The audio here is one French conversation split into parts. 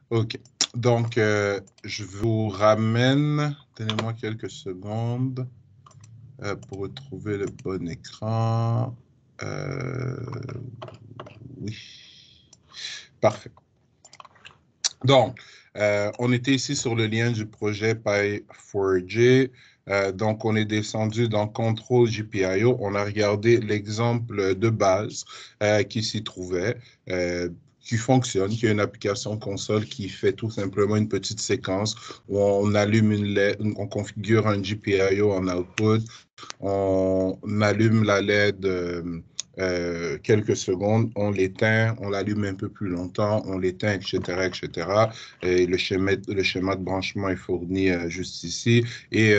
OK. Donc, je vous ramène, donnez-moi quelques secondes pour retrouver le bon écran. Oui. Parfait. Donc, on était ici sur le lien du projet Py4J. Donc, on est descendu dans Control GPIO. On a regardé l'exemple de base qui s'y trouvait, qui fonctionne, qui est une application console qui fait tout simplement une petite séquence où on allume une LED, on configure un GPIO en output, on allume la LED quelques secondes, on l'éteint, on l'allume un peu plus longtemps, on l'éteint, etc., etc. Et le schéma de branchement est fourni juste ici. Et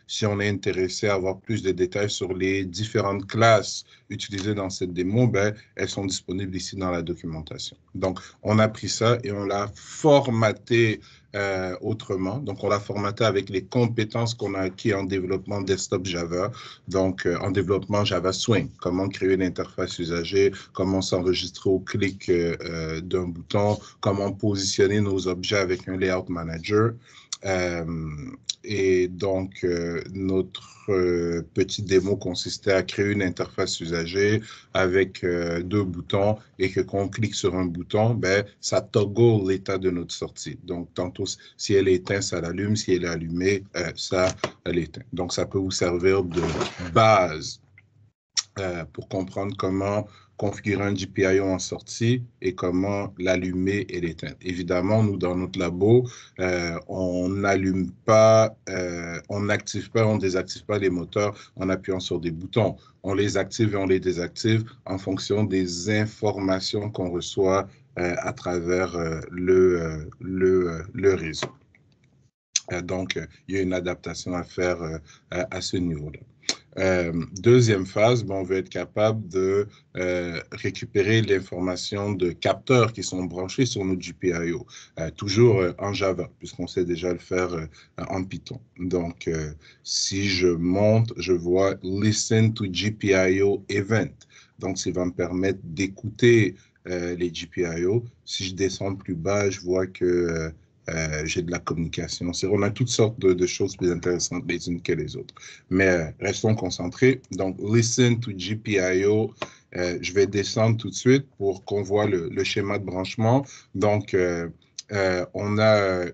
si on est intéressé à avoir plus de détails sur les différentes classes utilisées dans cette démo, ben, elles sont disponibles ici dans la documentation. Donc, on a pris ça et on l'a formaté autrement. Donc, on l'a formaté avec les compétences qu'on a acquises en développement desktop Java, donc en développement Java Swing, comment créer une interface usagée, comment s'enregistrer au clic d'un bouton, comment positionner nos objets avec un layout manager. Et donc, notre petite démo consistait à créer une interface usagée avec deux boutons et que quand on clique sur un bouton, ben, ça toggle l'état de notre sortie. Donc, tantôt, si elle est éteinte, ça l'allume. Si elle est allumée, ça l'éteint. Donc, ça peut vous servir de base pour comprendre comment configurer un GPIO en sortie et comment l'allumer et l'éteindre. Évidemment, nous, dans notre labo, on n'allume pas, on n'active pas, on désactive pas les moteurs en appuyant sur des boutons. On les active et on les désactive en fonction des informations qu'on reçoit à travers le réseau. Donc, il y a une adaptation à faire à ce niveau-là. Deuxième phase, on veut être capable de récupérer l'information de capteurs qui sont branchés sur notre GPIO, toujours en Java, puisqu'on sait déjà le faire en Python. Donc, si je monte, je vois Listen to GPIO Event. Donc, ça va me permettre d'écouter les GPIO. Si je descends plus bas, je vois que j'ai de la communication. On a toutes sortes de choses plus intéressantes les unes que les autres. Mais restons concentrés. Donc, listen to GPIO. Je vais descendre tout de suite pour qu'on voit le schéma de branchement. Donc, on a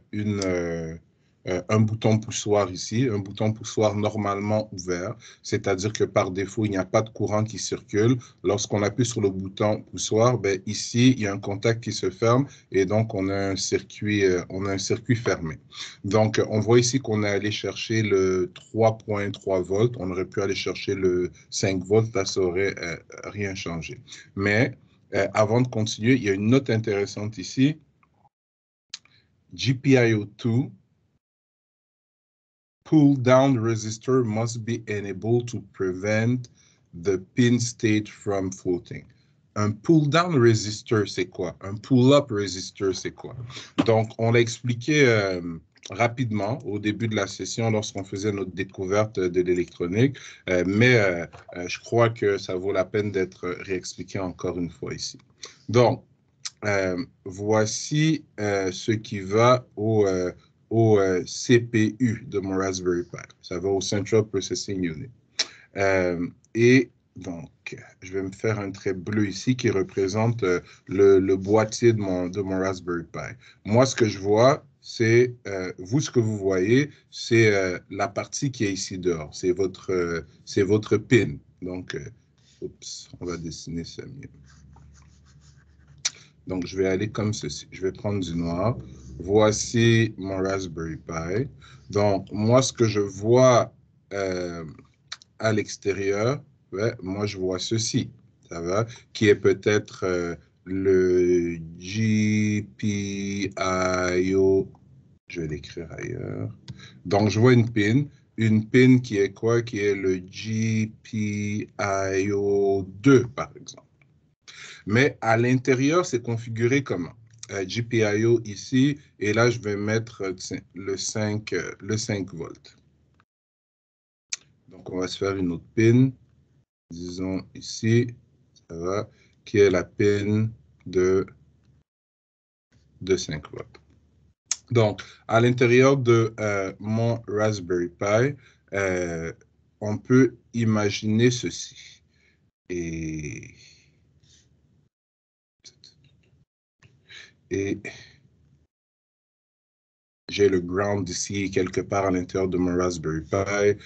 un bouton poussoir ici, un bouton poussoir normalement ouvert, c'est-à-dire que par défaut, il n'y a pas de courant qui circule. Lorsqu'on appuie sur le bouton poussoir, ben, ici, il y a un contact qui se ferme et donc on a un circuit fermé. Donc, on voit ici qu'on est allé chercher le 3.3 volts. On aurait pu aller chercher le 5 volts, là, ça aurait rien changé. Mais avant de continuer, il y a une note intéressante ici. GPIO2 pull-down resistor must be enabled to prevent the pin state from floating. Un pull-down resistor, c'est quoi? Un pull-up resistor, c'est quoi? Donc, on l'a expliqué rapidement au début de la session lorsqu'on faisait notre découverte de l'électronique, mais je crois que ça vaut la peine d'être réexpliqué encore une fois ici. Donc, voici ce qui va au CPU de mon Raspberry Pi. Ça va au Central Processing Unit. Et donc, je vais me faire un trait bleu ici qui représente le boîtier de mon Raspberry Pi. Moi, ce que je vois, c'est, vous, ce que vous voyez, c'est la partie qui est ici dehors. C'est votre pin. Donc, oups, on va dessiner ça mieux. Donc, je vais aller comme ceci. Je vais prendre du noir. Voici mon Raspberry Pi. Donc, moi, ce que je vois à l'extérieur, ouais, moi, je vois ceci, ça va, qui est peut-être le GPIO. Je vais l'écrire ailleurs. Donc, je vois une pin qui est quoi? Qui est le GPIO2, par exemple. Mais à l'intérieur, c'est configuré comment? GPIO ici, et là, je vais mettre le 5 volts. Donc, on va se faire une autre pin, disons ici, ça va, qui est la pin de 5 volts. Donc, à l'intérieur de mon Raspberry Pi, on peut imaginer ceci. Et j'ai le ground ici quelque part à l'intérieur de mon Raspberry Pi.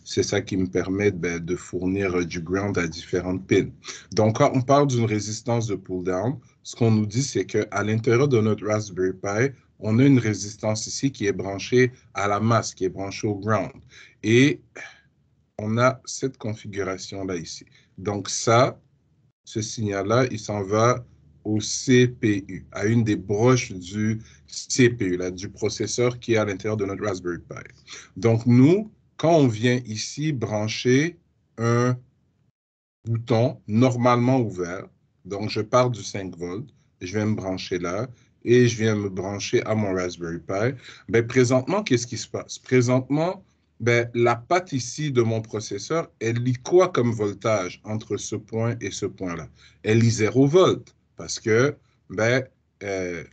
C'est ça qui me permet de fournir du ground à différentes pins. Donc, quand on parle d'une résistance de pull-down, ce qu'on nous dit, c'est qu'à l'intérieur de notre Raspberry Pi, on a une résistance ici qui est branchée à la masse, qui est branchée au ground. Et on a cette configuration-là ici. Donc ça, ce signal-là, il s'en va au CPU, à une des broches du CPU, là, du processeur qui est à l'intérieur de notre Raspberry Pi. Donc nous, quand on vient ici brancher un bouton normalement ouvert, donc je pars du 5 volts, je viens me brancher là, et je viens me brancher à mon Raspberry Pi, ben, présentement, qu'est-ce qui se passe? Présentement, ben, la patte ici de mon processeur, elle lit quoi comme voltage entre ce point et ce point-là? Elle lit 0 volts, parce que ben, euh,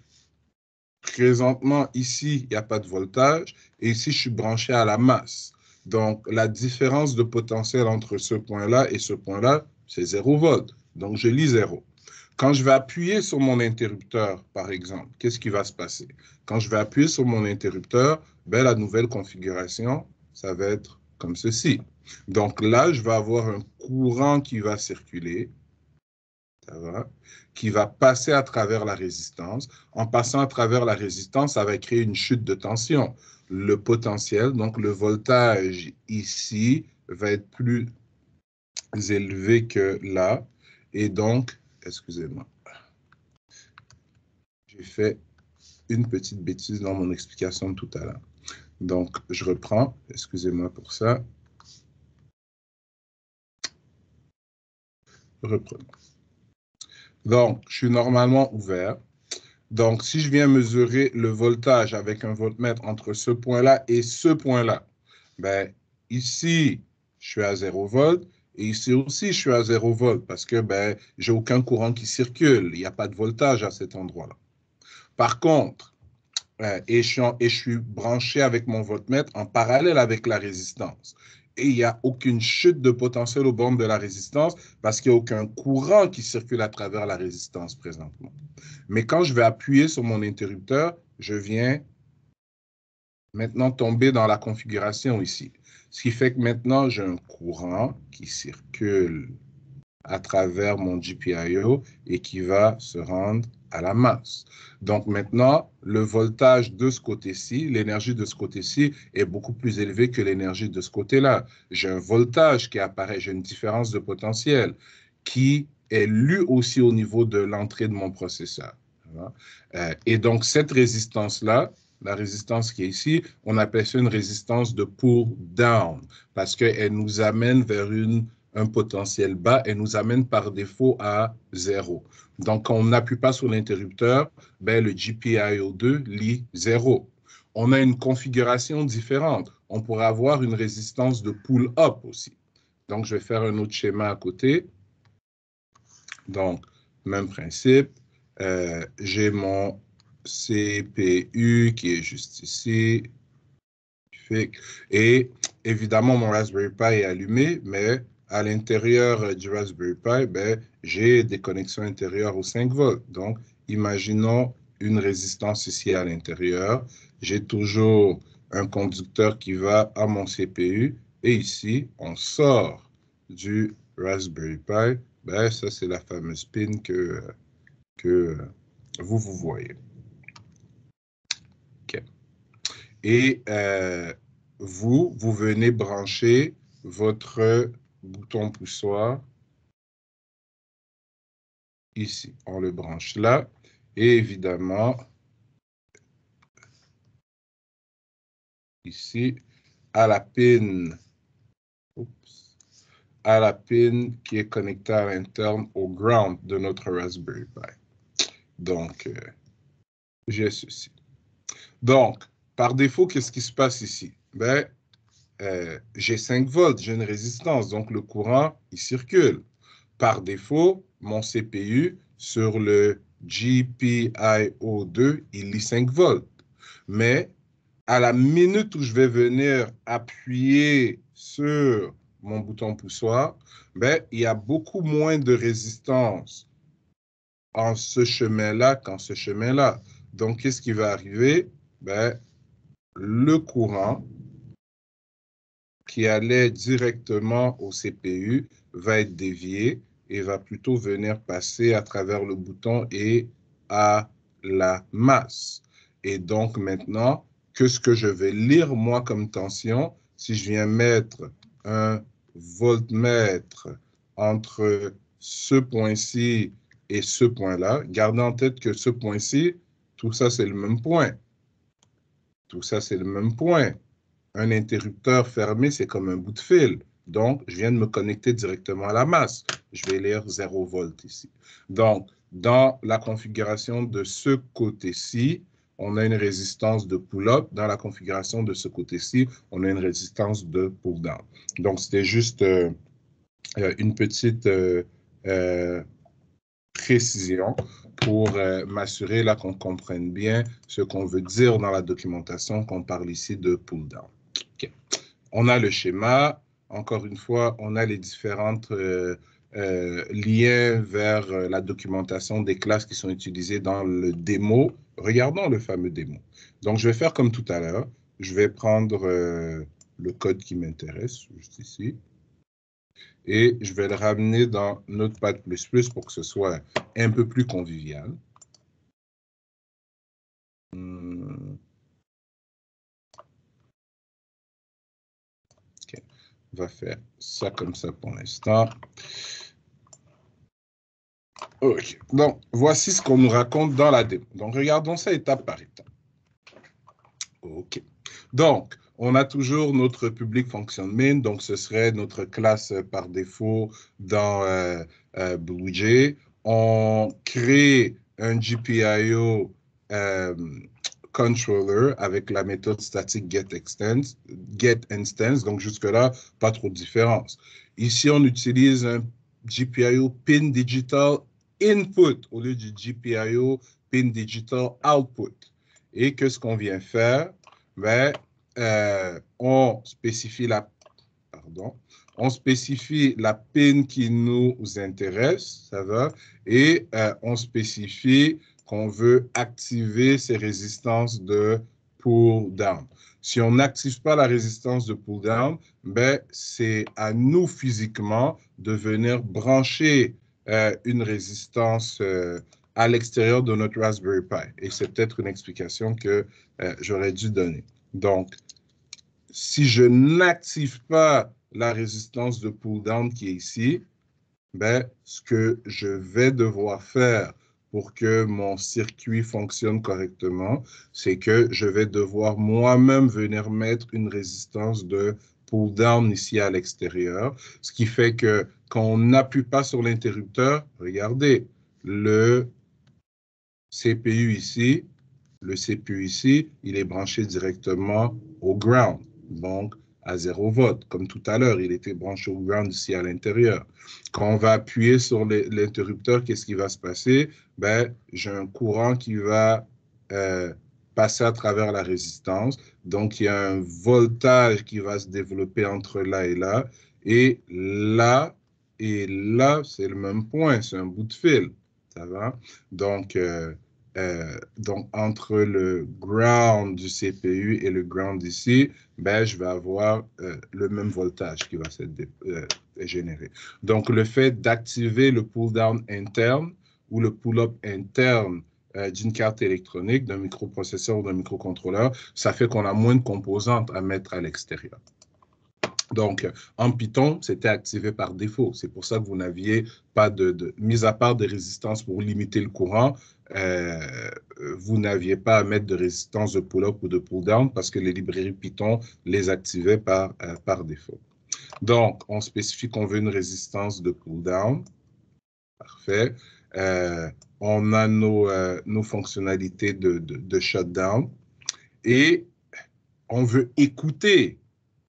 présentement, ici, il n'y a pas de voltage, et ici, je suis branché à la masse. Donc, la différence de potentiel entre ce point-là et ce point-là, c'est 0 volts. Donc, je lis 0. Quand je vais appuyer sur mon interrupteur, par exemple, qu'est-ce qui va se passer? Quand je vais appuyer sur mon interrupteur, ben, la nouvelle configuration, ça va être comme ceci. Donc là, je vais avoir un courant qui va circuler, ça va, qui va passer à travers la résistance. En passant à travers la résistance, ça va créer une chute de tension. Le potentiel, donc le voltage ici, va être plus élevé que là. Et donc, excusez-moi, j'ai fait une petite bêtise dans mon explication de tout à l'heure. Donc, je reprends. Excusez-moi pour ça. Reprenons. Donc, je suis normalement ouvert. Donc, si je viens mesurer le voltage avec un voltmètre entre ce point-là et ce point-là, ben, ici, je suis à 0 volts et ici aussi, je suis à 0 volts parce que ben, j'ai aucun courant qui circule. Il n'y a pas de voltage à cet endroit-là. Par contre, et je suis branché avec mon voltmètre en parallèle avec la résistance. Et il n'y a aucune chute de potentiel aux bornes de la résistance parce qu'il n'y a aucun courant qui circule à travers la résistance présentement. Mais quand je vais appuyer sur mon interrupteur, je viens maintenant tomber dans la configuration ici. Ce qui fait que maintenant, j'ai un courant qui circule à travers mon GPIO et qui va se rendre à la masse. Donc maintenant, le voltage de ce côté-ci, l'énergie de ce côté-ci est beaucoup plus élevée que l'énergie de ce côté-là. J'ai un voltage qui apparaît, j'ai une différence de potentiel qui est lue aussi au niveau de l'entrée de mon processeur. Et donc cette résistance-là, la résistance qui est ici, on appelle ça une résistance de pull down parce qu'elle nous amène vers un potentiel bas et nous amène par défaut à 0. Donc, quand on n'appuie pas sur l'interrupteur, ben, le GPIO2 lit 0. On a une configuration différente. On pourrait avoir une résistance de pull-up aussi. Donc, je vais faire un autre schéma à côté. Donc, même principe. J'ai mon CPU qui est juste ici. Et évidemment, mon Raspberry Pi est allumé, mais à l'intérieur du Raspberry Pi, ben, j'ai des connexions intérieures aux 5 volts. Donc, imaginons une résistance ici à l'intérieur. J'ai toujours un conducteur qui va à mon CPU. Et ici, on sort du Raspberry Pi. Ben, ça, c'est la fameuse pin que vous voyez. OK. Et vous venez brancher votre bouton poussoir ici. On le branche là. Et évidemment, ici, à la pin, à la pin qui est connectée à l'interne au ground de notre Raspberry Pi. Donc, j'ai ceci. Donc, par défaut, qu'est-ce qui se passe ici? Ben, j'ai 5 volts, j'ai une résistance, donc le courant, il circule. Par défaut, mon CPU, sur le GPIO2, il lit 5 volts. Mais à la minute où je vais venir appuyer sur mon bouton poussoir, ben, il y a beaucoup moins de résistance en ce chemin-là qu'en ce chemin-là. Donc, qu'est-ce qui va arriver? Ben, le courant qui allait directement au CPU va être dévié et va plutôt venir passer à travers le bouton et à la masse. Et donc maintenant, qu'est-ce que je vais lire moi comme tension? Si je viens mettre un voltmètre entre ce point-ci et ce point-là, gardez en tête que ce point-ci, tout ça c'est le même point. Tout ça c'est le même point. Un interrupteur fermé, c'est comme un bout de fil. Donc, je viens de me connecter directement à la masse. Je vais lire 0 volts ici. Donc, dans la configuration de ce côté-ci, on a une résistance de pull-up. Dans la configuration de ce côté-ci, on a une résistance de pull-down. Donc, c'était juste une petite précision pour m'assurer là qu'on comprenne bien ce qu'on veut dire dans la documentation qu'on parle ici de pull-down. Okay. On a le schéma. Encore une fois, on a les différentes liens vers la documentation des classes qui sont utilisées dans le démo. Regardons le fameux démo. Donc, je vais faire comme tout à l'heure. Je vais prendre le code qui m'intéresse, juste ici. Et je vais le ramener dans Notepad++ pour que ce soit un peu plus convivial. Okay. On va faire ça comme ça pour l'instant. OK. Donc, voici ce qu'on nous raconte dans la démo. Donc, regardons ça étape par étape. OK. Donc, on a toujours notre public function main, donc ce serait notre classe par défaut dans BlueJ. On crée un GPIO controller avec la méthode statique getInstance. Donc, jusque-là, pas trop de différence. Ici, on utilise un GPIO pin digital input au lieu du GPIO pin digital output. Et qu'est-ce qu'on vient faire? Ben, on spécifie la pin qui nous intéresse, ça va, et on spécifie qu'on veut activer ces résistances de pull-down. Si on n'active pas la résistance de pull-down, ben, c'est à nous physiquement de venir brancher une résistance à l'extérieur de notre Raspberry Pi. Et c'est peut-être une explication que j'aurais dû donner. Donc, si je n'active pas la résistance de pull-down qui est ici, ben, ce que je vais devoir faire pour que mon circuit fonctionne correctement, c'est que je vais devoir moi-même venir mettre une résistance de pull-down ici à l'extérieur, ce qui fait que quand on n'appuie pas sur l'interrupteur, regardez, le CPU ici, il est branché directement au ground, donc à 0 volt. Comme tout à l'heure, il était branché au ground ici à l'intérieur. Quand on va appuyer sur l'interrupteur, qu'est-ce qui va se passer? Ben, j'ai un courant qui va passer à travers la résistance. Donc, il y a un voltage qui va se développer entre là, et là, c'est le même point, c'est un bout de fil. Ça va? Donc, entre le ground du CPU et le ground ici, ben, je vais avoir le même voltage qui va se générer. Donc, le fait d'activer le pull-down interne ou le pull-up interne d'une carte électronique, d'un microprocesseur ou d'un microcontrôleur, ça fait qu'on a moins de composantes à mettre à l'extérieur. Donc, en Python, c'était activé par défaut. C'est pour ça que vous n'aviez pas mis à part des résistances pour limiter le courant, vous n'aviez pas à mettre de résistance de pull-up ou de pull-down parce que les librairies Python les activaient par défaut. Donc, on spécifie qu'on veut une résistance de pull-down. Parfait. On a nos fonctionnalités de shutdown et on veut écouter.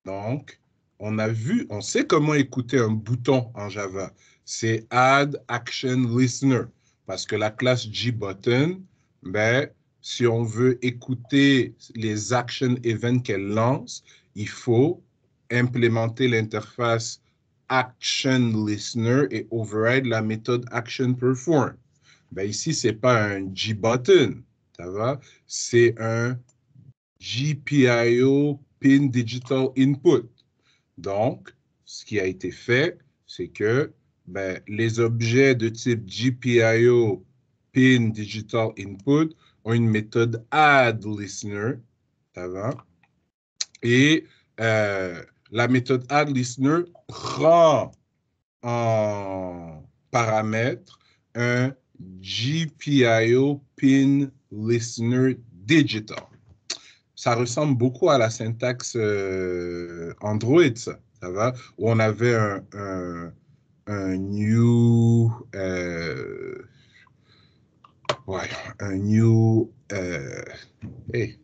Donc, on sait comment écouter un bouton en Java. C'est Add Action Listener. Parce que la classe GButton, ben, si on veut écouter les action events qu'elle lance, il faut implémenter l'interface action listener et override la méthode action perform. Ben ici, ce n'est pas un G-button, ça va? C'est un GPIO pin digital input. Donc, ce qui a été fait, c'est que ben, les objets de type GPIO pin digital input ont une méthode add listener, ça va? Et la méthode add listener prend en paramètre un GPIO pin listener digital. Ça ressemble beaucoup à la syntaxe Android, ça va? Où on avait un new, ouais, un new, hey,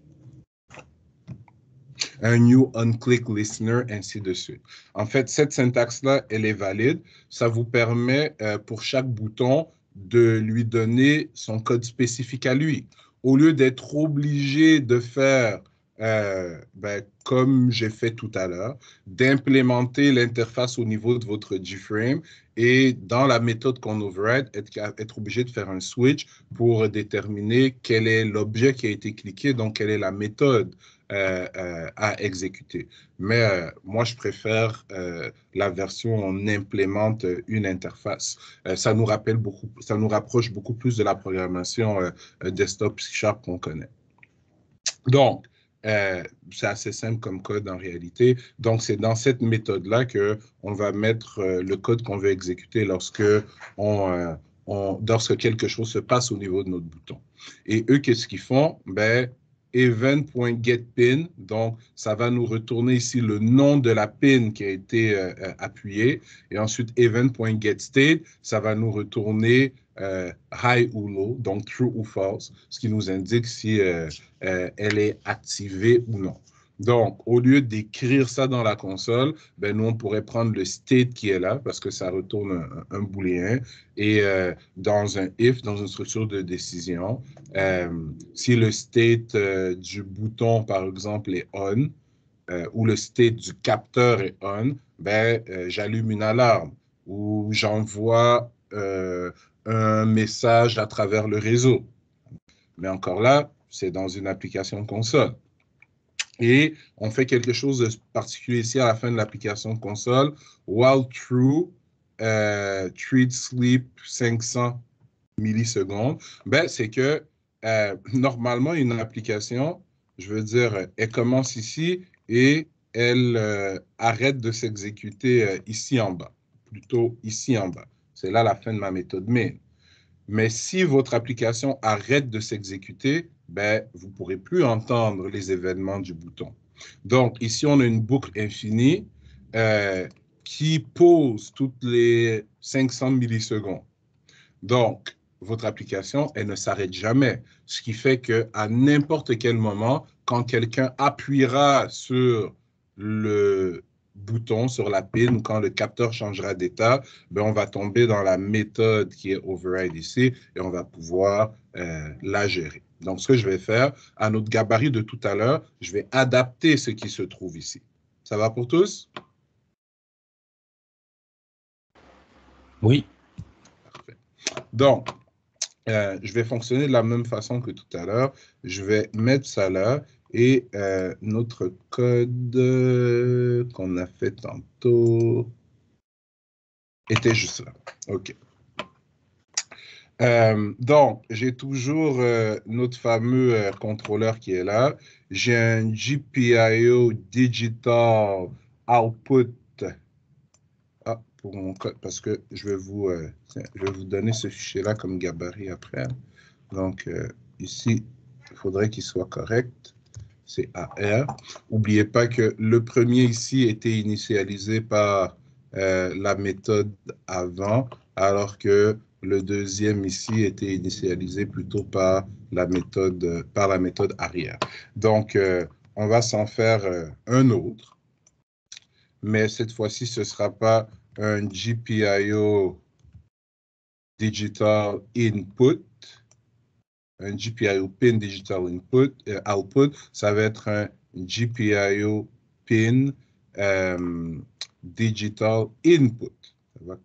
un new on-click listener, ainsi de suite. En fait, cette syntaxe-là, elle est valide. Ça vous permet, pour chaque bouton, de lui donner son code spécifique à lui. Au lieu d'être obligé de faire, ben, comme j'ai fait tout à l'heure, d'implémenter l'interface au niveau de votre JFrame et dans la méthode qu'on override, être obligé de faire un switch pour déterminer quel est l'objet qui a été cliqué, donc quelle est la méthode à exécuter. Mais moi, je préfère la version où on implémente une interface. Ça nous rappelle beaucoup, ça nous rapproche beaucoup plus de la programmation desktop C# qu'on connaît. Donc, c'est assez simple comme code en réalité. Donc, c'est dans cette méthode-là qu'on va mettre le code qu'on veut exécuter lorsque quelque chose se passe au niveau de notre bouton. Et eux, qu'est-ce qu'ils font? Ben, event.getPin, donc ça va nous retourner ici le nom de la pin qui a été appuyée. Et ensuite, event.getState, ça va nous retourner high ou low, donc true ou false, ce qui nous indique si elle est activée ou non. Donc, au lieu d'écrire ça dans la console, ben, nous, on pourrait prendre le state qui est là parce que ça retourne un booléen et dans un if, dans une structure de décision, si le state du bouton, par exemple, est on ou le state du capteur est on, ben, j'allume une alarme ou j'envoie un message à travers le réseau. Mais encore là, c'est dans une application console. Et on fait quelque chose de particulier ici à la fin de l'application console. While true, treat sleep 500 millisecondes. Ben, c'est que normalement, une application, je veux dire, elle commence ici et elle arrête de s'exécuter ici en bas, plutôt ici en bas. C'est là la fin de ma méthode main. Mais si votre application arrête de s'exécuter, ben, vous ne pourrez plus entendre les événements du bouton. Donc, ici, on a une boucle infinie qui pose toutes les 500 millisecondes. Donc, votre application, elle ne s'arrête jamais. Ce qui fait qu'à n'importe quel moment, quand quelqu'un appuiera sur le bouton, sur la pin, ou quand le capteur changera d'état, ben on va tomber dans la méthode qui est override ici et on va pouvoir la gérer. Donc, ce que je vais faire, à notre gabarit de tout à l'heure, je vais adapter ce qui se trouve ici. Ça va pour tous? Oui. Parfait. Donc, je vais fonctionner de la même façon que tout à l'heure. Je vais mettre ça là et notre code qu'on a fait tantôt était juste là. OK. Donc, j'ai toujours notre fameux contrôleur qui est là. J'ai un GPIO Digital Output. Ah, pour mon code, parce que je vais vous donner ce fichier-là comme gabarit après. Donc, ici, il faudrait qu'il soit correct. C'est AR. N'oubliez pas que le premier ici était initialisé par la méthode avant, alors que le deuxième ici était initialisé plutôt par la méthode arrière. Donc, on va s'en faire un autre, mais cette fois-ci, ce ne sera pas un GPIO Digital Input. un GPIO pin digital input, output, ça va être un GPIO pin digital input. Ça va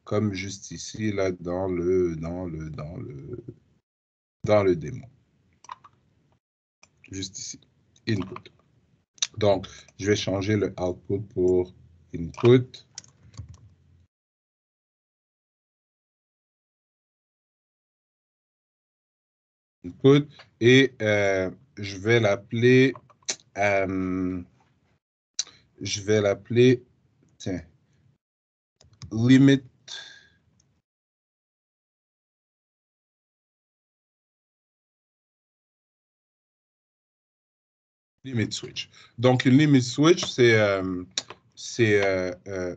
comme juste ici, là, dans le démo. Juste ici, input. Donc, je vais changer le output pour input. Input et je vais l'appeler tiens, limit switch. Donc, une limit switch, c'est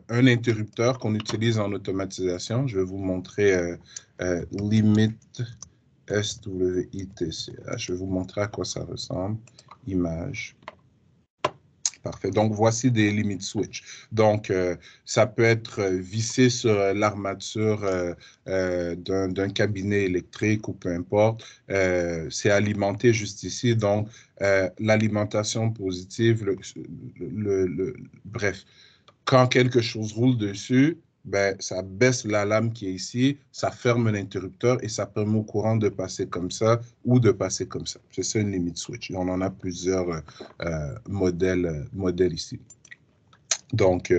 un interrupteur qu'on utilise en automatisation. Je vais vous montrer limit SWITCH. Je vais vous montrer à quoi ça ressemble. Image. Parfait. Donc, voici des limit switch. Donc, ça peut être vissé sur l'armature d'un cabinet électrique ou peu importe. C'est alimenté juste ici. Donc, l'alimentation positive, bref, quand quelque chose roule dessus, ben, ça baisse la lame qui est ici, ça ferme l'interrupteur et ça permet au courant de passer comme ça ou de passer comme ça. C'est ça une limit switch. On en a plusieurs modèles ici. Donc,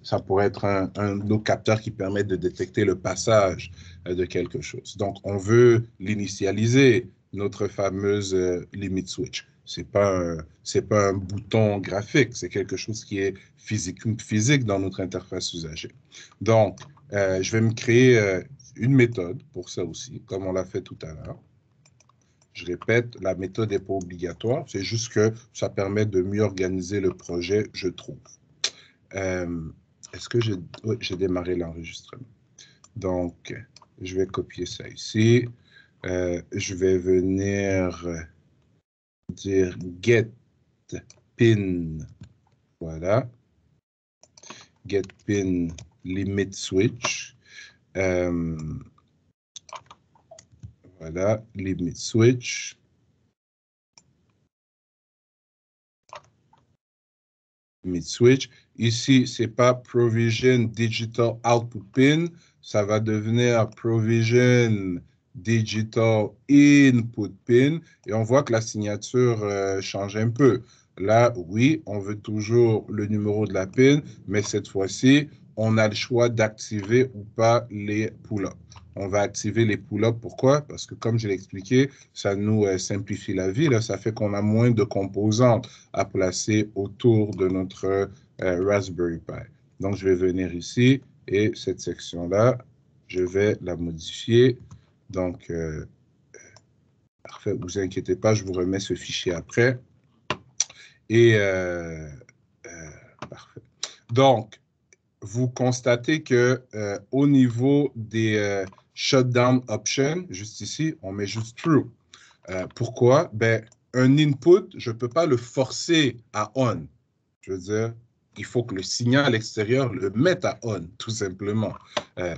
ça pourrait être un autre capteur qui permet de détecter le passage de quelque chose. Donc, on veut l'initialiser, notre fameuse limit switch. C'est pas un bouton graphique, c'est quelque chose qui est physique dans notre interface usagée. Donc, je vais me créer une méthode pour ça aussi, comme on l'a fait tout à l'heure. Je répète, la méthode n'est pas obligatoire, c'est juste que ça permet de mieux organiser le projet, je trouve. Est-ce que j'ai démarré l'enregistrement? Donc, je vais copier ça ici. Je vais venir dire get pin. Voilà. Get pin limit switch. Voilà, limit switch. Limit switch. Ici, ce n'est pas provision digital output pin, ça va devenir provision digital input pin. Et on voit que la signature change un peu. Là, oui, on veut toujours le numéro de la pin, mais cette fois-ci, on a le choix d'activer ou pas les pull-ups. On va activer les pull-ups. Pourquoi? Parce que, comme je l'ai expliqué, ça nous simplifie la vie. Là. Ça fait qu'on a moins de composantes à placer autour de notre Raspberry Pi. Donc, je vais venir ici et cette section-là, je vais la modifier. Donc, parfait, ne vous inquiétez pas, je vous remets ce fichier après. Et parfait. Donc, vous constatez que au niveau des shutdown options, juste ici, on met juste true. Pourquoi? Ben, un input, je ne peux pas le forcer à on. Je veux dire, il faut que le signal extérieur le mette à on, tout simplement.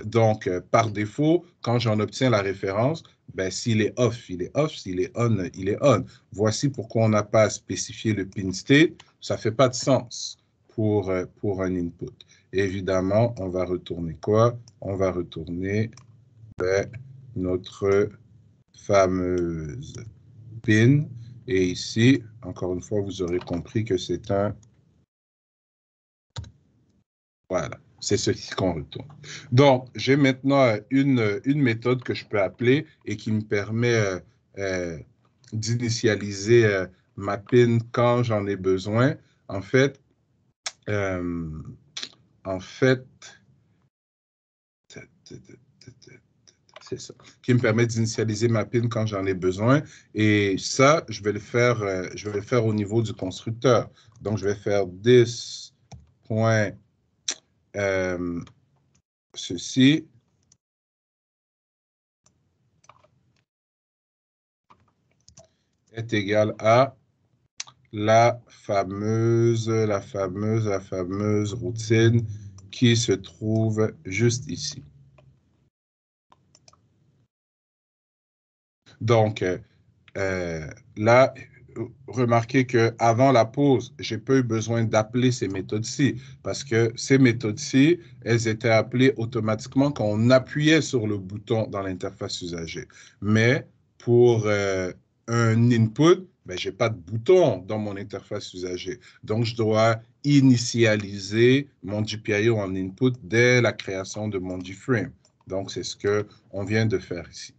Donc, par défaut, quand j'en obtiens la référence, ben, s'il est off, il est off. S'il est on, il est on. Voici pourquoi on n'a pas spécifié le pin state. Ça ne fait pas de sens pour un input. Et évidemment, on va retourner quoi? On va retourner notre fameuse pin. Et ici, encore une fois, vous aurez compris que c'est un... Voilà, c'est ceci qu'on retourne. Donc, j'ai maintenant une méthode que je peux appeler et qui me permet d'initialiser ma pin quand j'en ai besoin. En fait, c'est ça, qui me permet d'initialiser ma pin quand j'en ai besoin. Et ça, je vais le faire au niveau du constructeur. Donc, je vais faire this point ceci est égal à la fameuse routine qui se trouve juste ici. Donc, là, remarquez qu'avant la pause, je n'ai pas eu besoin d'appeler ces méthodes-ci parce que ces méthodes-ci, elles étaient appelées automatiquement quand on appuyait sur le bouton dans l'interface usager. Mais pour un input, ben, je n'ai pas de bouton dans mon interface usager. Donc, je dois initialiser mon GPIO en input dès la création de mon GFrame. Donc, c'est ce qu'on vient de faire ici.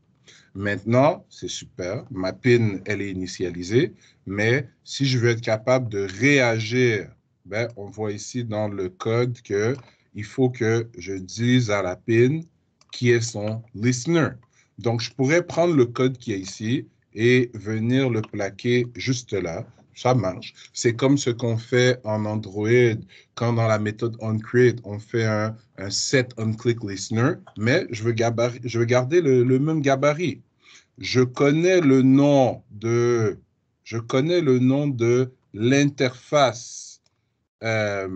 Maintenant, c'est super, ma PIN, elle est initialisée, mais si je veux être capable de réagir, ben, on voit ici dans le code qu'il faut que je dise à la PIN qui est son listener. Donc, je pourrais prendre le code qui est ici et venir le plaquer juste là. Ça marche. C'est comme ce qu'on fait en Android quand dans la méthode onCreate, on fait un set onClick listener, mais je veux garder le même gabarit. Je connais le nom de l'interface que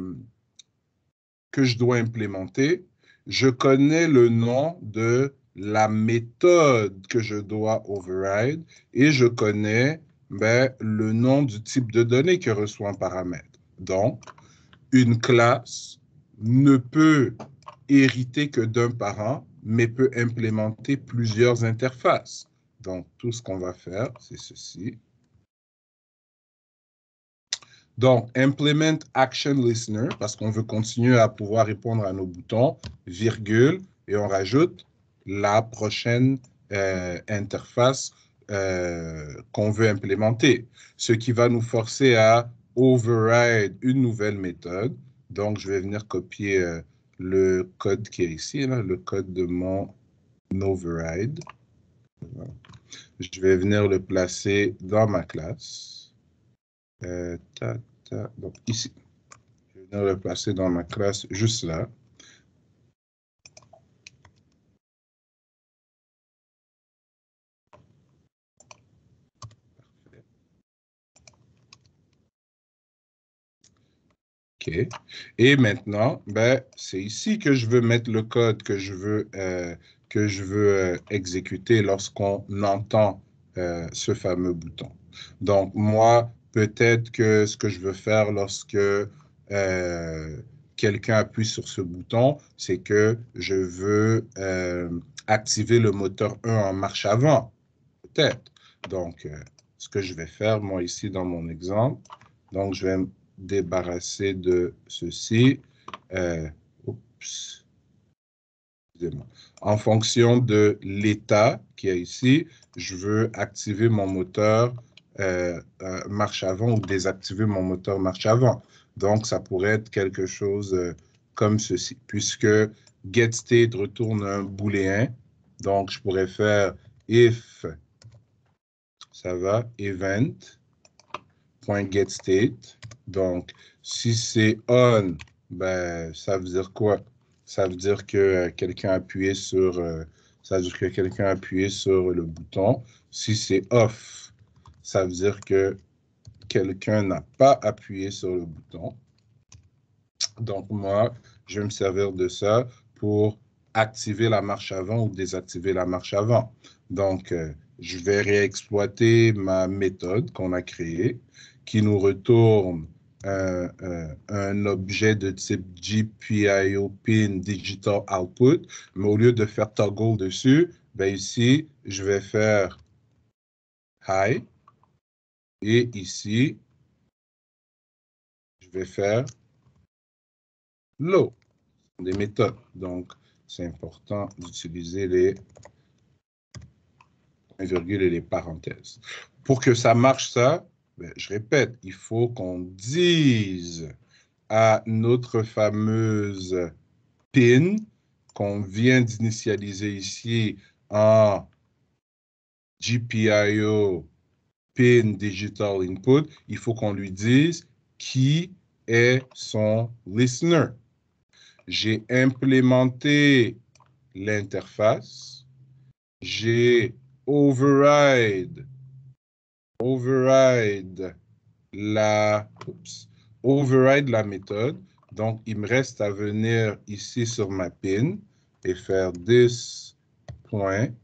je dois implémenter. Je connais le nom de la méthode que je dois override et je connais le nom du type de données que reçoit un paramètre. Donc, une classe ne peut hériter que d'un parent, mais peut implémenter plusieurs interfaces. Donc, tout ce qu'on va faire, c'est ceci. Donc, implement action listener, parce qu'on veut continuer à pouvoir répondre à nos boutons, virgule, et on rajoute la prochaine interface qu'on veut implémenter, ce qui va nous forcer à override une nouvelle méthode. Donc, je vais venir copier le code qui est ici, là, le code de mon override. Je vais venir le placer dans ma classe. Donc, ici. Je vais venir le placer dans ma classe juste là. OK. Et maintenant, c'est ici que je veux mettre le code que je veux exécuter lorsqu'on entend ce fameux bouton. Donc, moi, peut-être que ce que je veux faire lorsque quelqu'un appuie sur ce bouton, c'est que je veux activer le moteur 1 en marche avant. Peut-être. Donc, ce que je vais faire, moi, ici, dans mon exemple, donc, je vais me débarrasser de ceci. Oups. Excusez-moi. En fonction de l'état qu'il y a ici, je veux activer mon moteur marche avant ou désactiver mon moteur marche avant. Donc, ça pourrait être quelque chose comme ceci, puisque getState retourne un booléen. Donc, je pourrais faire if, ça va, event.getState. Donc, si c'est on, ça veut dire quoi? Ça veut dire que quelqu'un a appuyé sur, le bouton. Si c'est off, ça veut dire que quelqu'un n'a pas appuyé sur le bouton. Donc, moi, je vais me servir de ça pour activer la marche avant ou désactiver la marche avant. Donc, je vais réexploiter ma méthode qu'on a créée qui nous retourne un objet de type GPIO pin digital output, mais au lieu de faire toggle dessus, ici, je vais faire high et ici, je vais faire low. Des méthodes. Donc, c'est important d'utiliser les virgules et les parenthèses. Pour que ça marche, ça, je répète, il faut qu'on dise à notre fameuse PIN qu'on vient d'initialiser ici en GPIO PIN Digital Input, il faut qu'on lui dise qui est son listener. J'ai implémenté l'interface, j'ai override la méthode. Donc, il me reste à venir ici sur ma PIN et faire this.getState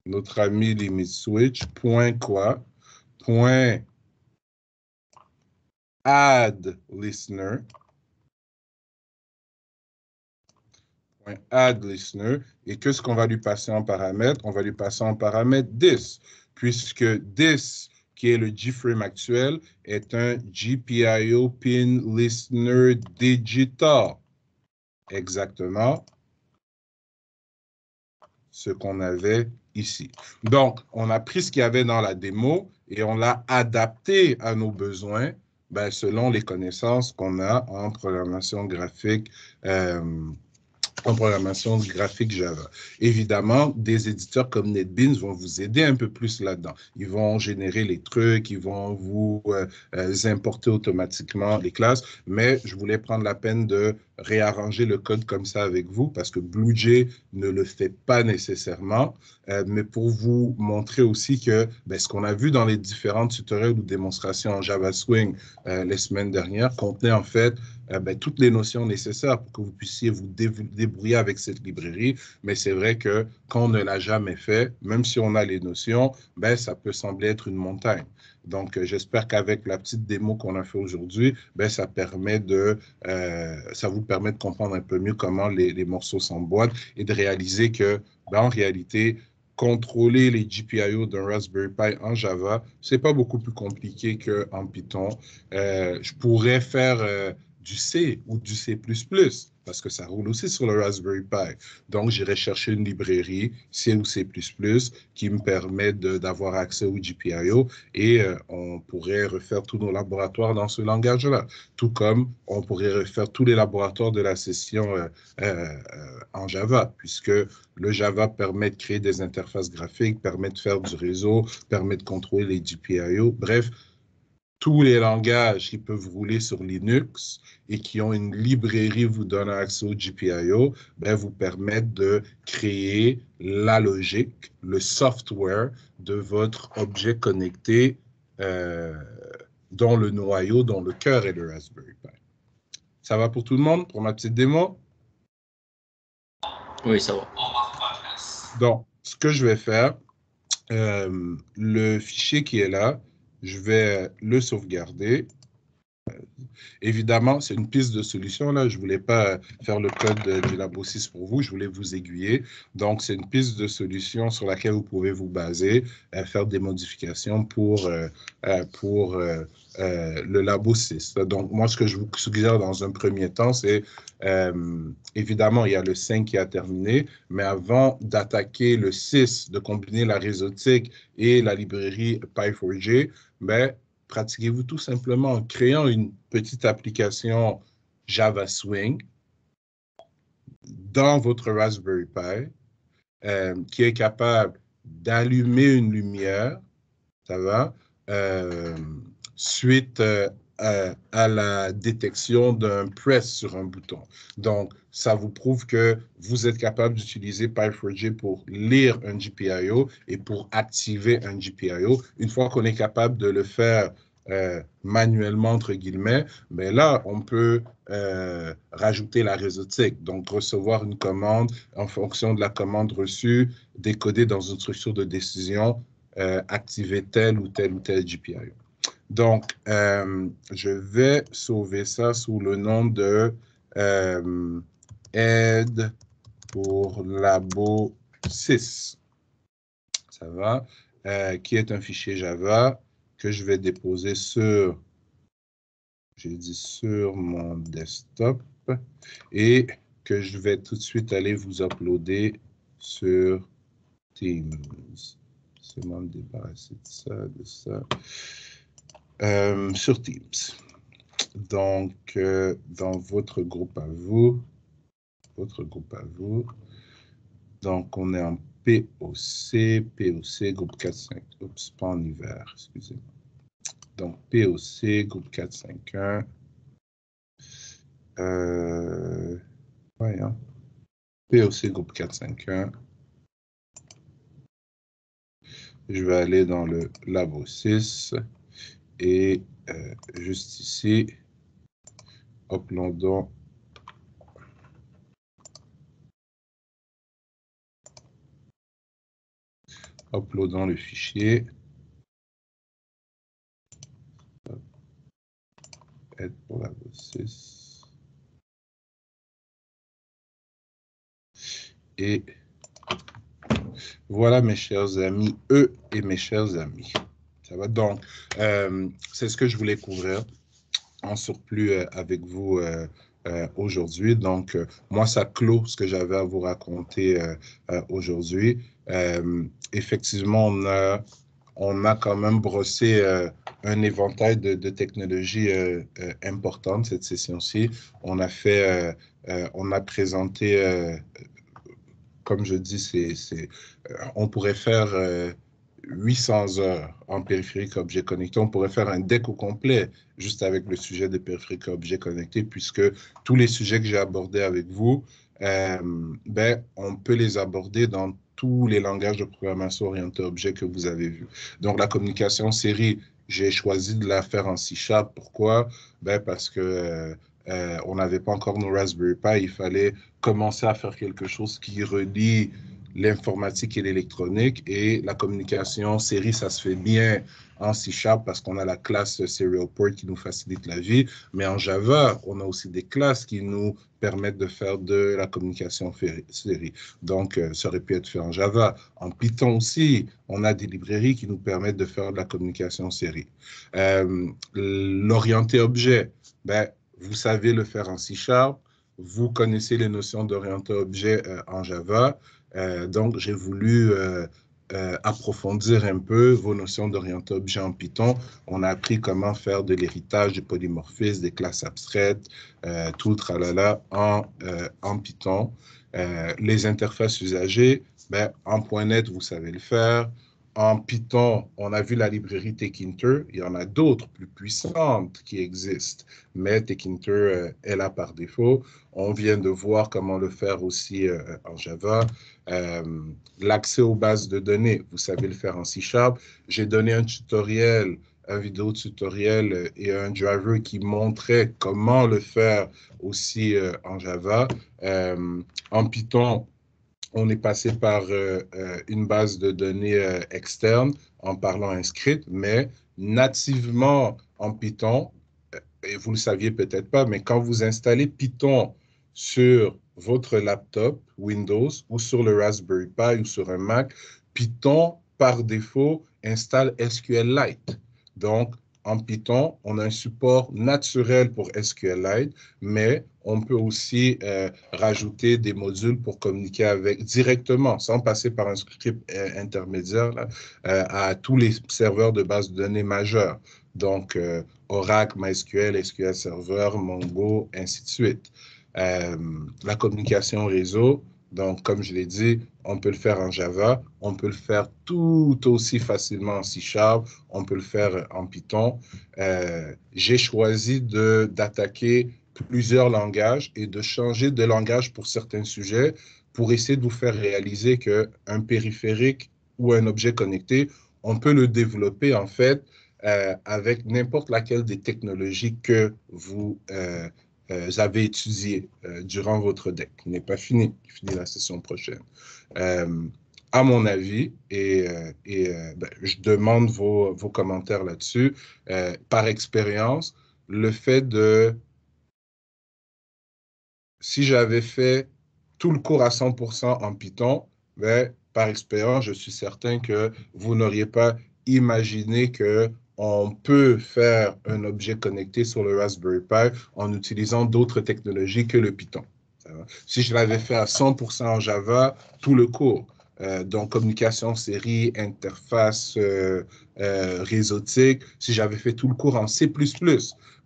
notre ami limit switch, point quoi? Point add listener. Point add listener. Et qu'est-ce qu'on va lui passer en paramètre? On va lui passer en paramètre this, puisque this, qui est le G-frame actuel, est un GPIO pin listener digital. Exactement ce qu'on avait ici. Donc, on a pris ce qu'il y avait dans la démo et on l'a adapté à nos besoins selon les connaissances qu'on a en programmation graphique Java. Évidemment, des éditeurs comme NetBeans vont vous aider un peu plus là-dedans. Ils vont générer les trucs, ils vont vous importer automatiquement les classes, mais je voulais prendre la peine de réarranger le code comme ça avec vous parce que BlueJ ne le fait pas nécessairement, mais pour vous montrer aussi que ce qu'on a vu dans les différents tutoriels ou démonstrations en Java Swing les semaines dernières contenait en fait toutes les notions nécessaires pour que vous puissiez vous débrouiller avec cette librairie. Mais c'est vrai que quand on ne l'a jamais fait, même si on a les notions, ça peut sembler être une montagne. Donc, j'espère qu'avec la petite démo qu'on a fait aujourd'hui, ça vous permet de comprendre un peu mieux comment les morceaux s'emboîtent et de réaliser que, en réalité, contrôler les GPIO d'un Raspberry Pi en Java, c'est pas beaucoup plus compliqué qu'en Python. Je pourrais faire du C ou du C++, parce que ça roule aussi sur le Raspberry Pi. Donc, j'irai chercher une librairie C ou C++ qui me permet d'avoir accès au GPIO et on pourrait refaire tous nos laboratoires dans ce langage-là, tout comme on pourrait refaire tous les laboratoires de la session en Java, puisque le Java permet de créer des interfaces graphiques, permet de faire du réseau, permet de contrôler les GPIO. Bref, tous les langages qui peuvent rouler sur Linux et qui ont une librairie vous donnant accès au GPIO, vous permettent de créer la logique, le software de votre objet connecté dont le noyau, dont le cœur est le Raspberry Pi. Ça va pour tout le monde, pour ma petite démo? Oui, ça va. Donc, ce que je vais faire, le fichier qui est là, je vais le sauvegarder. Évidemment, c'est une piste de solution. Là. Je ne voulais pas faire le code du Labo 6 pour vous, je voulais vous aiguiller. Donc, c'est une piste de solution sur laquelle vous pouvez vous baser, faire des modifications pour le Labo 6. Donc, moi, ce que je vous suggère dans un premier temps, c'est évidemment, il y a le 5 qui a terminé, mais avant d'attaquer le 6, de combiner la réseautique et la librairie Py4J, pratiquez-vous tout simplement en créant une petite application Java Swing dans votre Raspberry Pi qui est capable d'allumer une lumière, ça va, suite à la détection d'un press sur un bouton. Donc, ça vous prouve que vous êtes capable d'utiliser Py4J pour lire un GPIO et pour activer un GPIO. Une fois qu'on est capable de le faire manuellement, entre guillemets, mais là, on peut rajouter la réseautique, donc recevoir une commande en fonction de la commande reçue, décoder dans une structure de décision, activer tel ou tel GPIO. Donc, je vais sauver ça sous le nom de aide pour Labo 6. Ça va? Qui est un fichier Java que je vais déposer sur, j'ai dit sur mon desktop et que je vais tout de suite aller vous uploader sur Teams. C'est moi me débarrasser de ça. Sur Teams. Donc, dans votre groupe à vous, donc on est en POC, groupe 4-5, oups, pas en hiver, excusez-moi. Donc, POC, groupe 4-5-1. Voyons. POC, groupe 4-5-1. Je vais aller dans le Labo 6 et juste ici, uploadons uploadons le fichier. Aide pour la V6. Et voilà, mes chers amis, et mes chers amis. Ça va donc, c'est ce que je voulais couvrir en surplus avec vous aujourd'hui. Donc, moi, ça clôt ce que j'avais à vous raconter aujourd'hui. Effectivement, on a quand même brossé un éventail de technologies importantes cette session-ci. On a fait, on a présenté, comme je dis, on pourrait faire 800 heures en périphérique objet connecté. On pourrait faire un deck au complet juste avec le sujet de périphérique objet connecté, puisque tous les sujets que j'ai abordés avec vous, on peut les aborder dans tous les langages de programmation orientés objet que vous avez vus. Donc, la communication série, j'ai choisi de la faire en C#. Pourquoi? Parce que on n'avait pas encore nos Raspberry Pi. Il fallait commencer à faire quelque chose qui relie l'informatique et l'électronique, et la communication série, ça se fait bien en C# parce qu'on a la classe Serial Port qui nous facilite la vie, mais en Java, on a aussi des classes qui nous permettent de faire de la communication série. Donc, ça aurait pu être fait en Java. En Python aussi, on a des librairies qui nous permettent de faire de la communication série. L'orienté objet, vous savez le faire en C#, vous connaissez les notions d'orienté objet en Java. Donc, j'ai voulu approfondir un peu vos notions d'orienté objet en Python. On a appris comment faire de l'héritage, du polymorphisme, des classes abstraites, tout le tralala en Python. Les interfaces usagées, en .NET, vous savez le faire. En Python, on a vu la librairie Tkinter. Il y en a d'autres plus puissantes qui existent, mais Tkinter est là par défaut. On vient de voir comment le faire aussi en Java. L'accès aux bases de données, vous savez le faire en C#. J'ai donné un tutoriel, un vidéo tutoriel et un driver qui montrait comment le faire aussi en Java. En Python, on est passé par une base de données externe en parlant un script, mais nativement en Python, et vous ne le saviez peut-être pas, mais quand vous installez Python sur votre laptop Windows ou sur le Raspberry Pi ou sur un Mac, Python, par défaut, installe SQLite. Donc, en Python, on a un support naturel pour SQLite, mais on peut aussi rajouter des modules pour communiquer avec directement, sans passer par un script intermédiaire, là, à tous les serveurs de base de données majeurs. Donc, Oracle, MySQL, SQL Server, Mongo, ainsi de suite. La communication réseau, donc comme je l'ai dit, on peut le faire en Java, on peut le faire tout aussi facilement en C#, on peut le faire en Python. J'ai choisi d'attaquer plusieurs langages et de changer de langage pour certains sujets pour essayer de vous faire réaliser qu'un périphérique ou un objet connecté, on peut le développer en fait avec n'importe laquelle des technologies que vous avez étudiées durant votre deck. Il n'est pas fini, il finit la session prochaine. À mon avis, je demande vos commentaires là-dessus, par expérience, le fait de, si j'avais fait tout le cours à 100% en Python, par expérience, je suis certain que vous n'auriez pas imaginé qu'on peut faire un objet connecté sur le Raspberry Pi en utilisant d'autres technologies que le Python. Si je l'avais fait à 100% en Java, tout le cours, donc communication série, interface réseautique, si j'avais fait tout le cours en C++,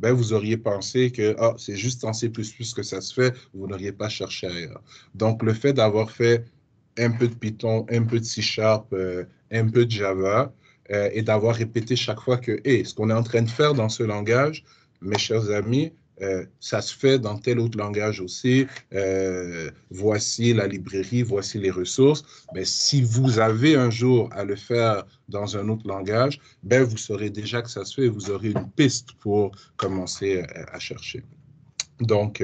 vous auriez pensé que c'est juste en C++ que ça se fait, vous n'auriez pas cherché ailleurs. Donc, le fait d'avoir fait un peu de Python, un peu de C#, un peu de Java, et d'avoir répété chaque fois que ce qu'on est en train de faire dans ce langage, mes chers amis, ça se fait dans tel autre langage aussi. Voici la librairie, voici les ressources. Si vous avez un jour à le faire dans un autre langage, vous saurez déjà que ça se fait et vous aurez une piste pour commencer à chercher. Donc,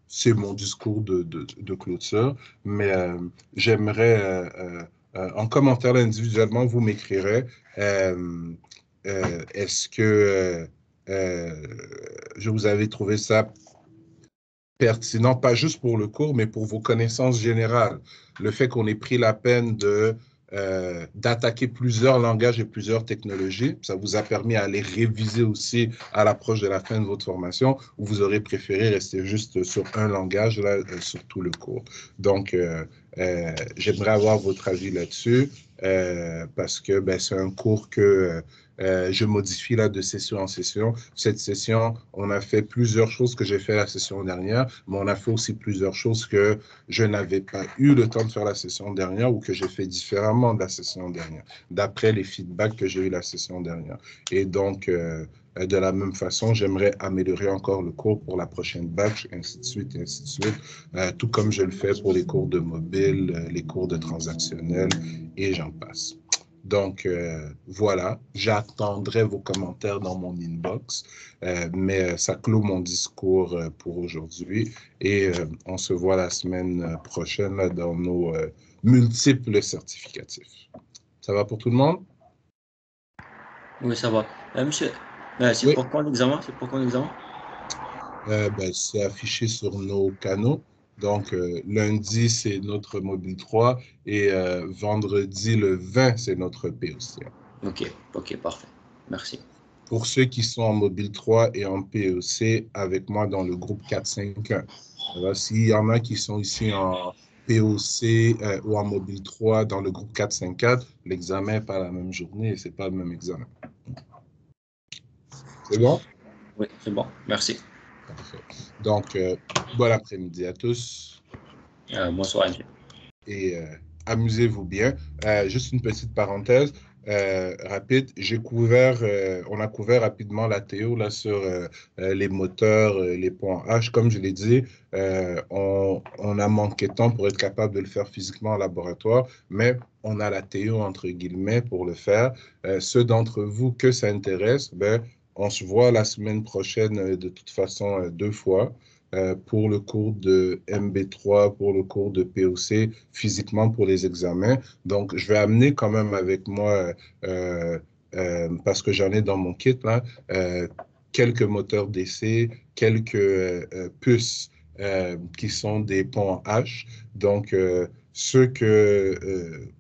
c'est mon discours de clôture, mais j'aimerais en commentaire individuellement, vous m'écrirez est-ce que je vous avais trouvé ça pertinent, pas juste pour le cours, mais pour vos connaissances générales. Le fait qu'on ait pris la peine d'attaquer plusieurs langages et plusieurs technologies, ça vous a permis à aller réviser aussi à l'approche de la fin de votre formation, ou vous aurez préféré rester juste sur un langage là, sur tout le cours. Donc, j'aimerais avoir votre avis là-dessus, parce que ben, c'est un cours que je modifie là de session en session. Cette session, on a fait plusieurs choses que j'ai fait la session dernière, mais on a fait aussi plusieurs choses que je n'avais pas eu le temps de faire la session dernière ou que j'ai fait différemment de la session dernière, d'après les feedbacks que j'ai eu la session dernière. Et donc, de la même façon, j'aimerais améliorer encore le cours pour la prochaine batch, ainsi de suite, et ainsi de suite, tout comme je le fais pour les cours de mobile, les cours de transactionnel, et j'en passe. Donc, voilà, j'attendrai vos commentaires dans mon inbox, mais ça clôt mon discours pour aujourd'hui et on se voit la semaine prochaine là, dans nos multiples certificatifs. Ça va pour tout le monde? Oui, ça va. Monsieur, c'est Oui. pour quand l'examen? C'est pour quand l'examen? Ben, c'est affiché sur nos canaux. Donc, lundi, c'est notre mobile 3 et vendredi, le 20, c'est notre POC. Ok, ok, parfait. Merci. Pour ceux qui sont en mobile 3 et en POC, avec moi dans le groupe 451. S'il y en a qui sont ici en POC ou en mobile 3 dans le groupe 454, l'examen n'est pas la même journée et ce n'est pas le même examen. C'est bon? Oui, c'est bon. Merci. Parfait. Donc, bon après-midi à tous. Bonsoir, monsieur. Et amusez-vous bien. Juste une petite parenthèse rapide. On a couvert rapidement la théo là, sur les moteurs, les points H. Comme je l'ai dit, on a manqué de temps pour être capable de le faire physiquement en laboratoire, mais on a la théo entre guillemets pour le faire. Ceux d'entre vous que ça intéresse, ben, on se voit la semaine prochaine de toute façon 2 fois. Pour le cours de MB3, pour le cours de POC, physiquement pour les examens. Donc, je vais amener quand même avec moi, parce que j'en ai dans mon kit, là, quelques moteurs d'essai, quelques puces qui sont des ponts H. Donc, ceux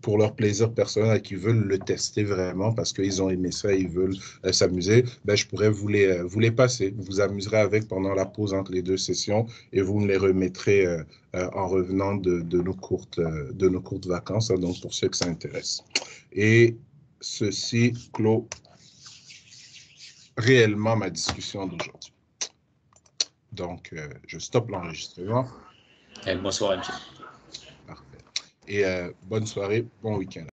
pour leur plaisir personnel, qui veulent le tester vraiment parce qu'ils ont aimé ça, ils veulent s'amuser, ben, je pourrais vous les passer. Vous vous amuserez avec pendant la pause entre les 2 sessions et vous me les remettrez en revenant de nos courtes vacances, hein, donc pour ceux que ça intéresse. Et ceci clôt réellement ma discussion d'aujourd'hui. Donc, je stoppe l'enregistrement. Bonsoir, monsieur. Parfait. Et bonne soirée, bon week-end.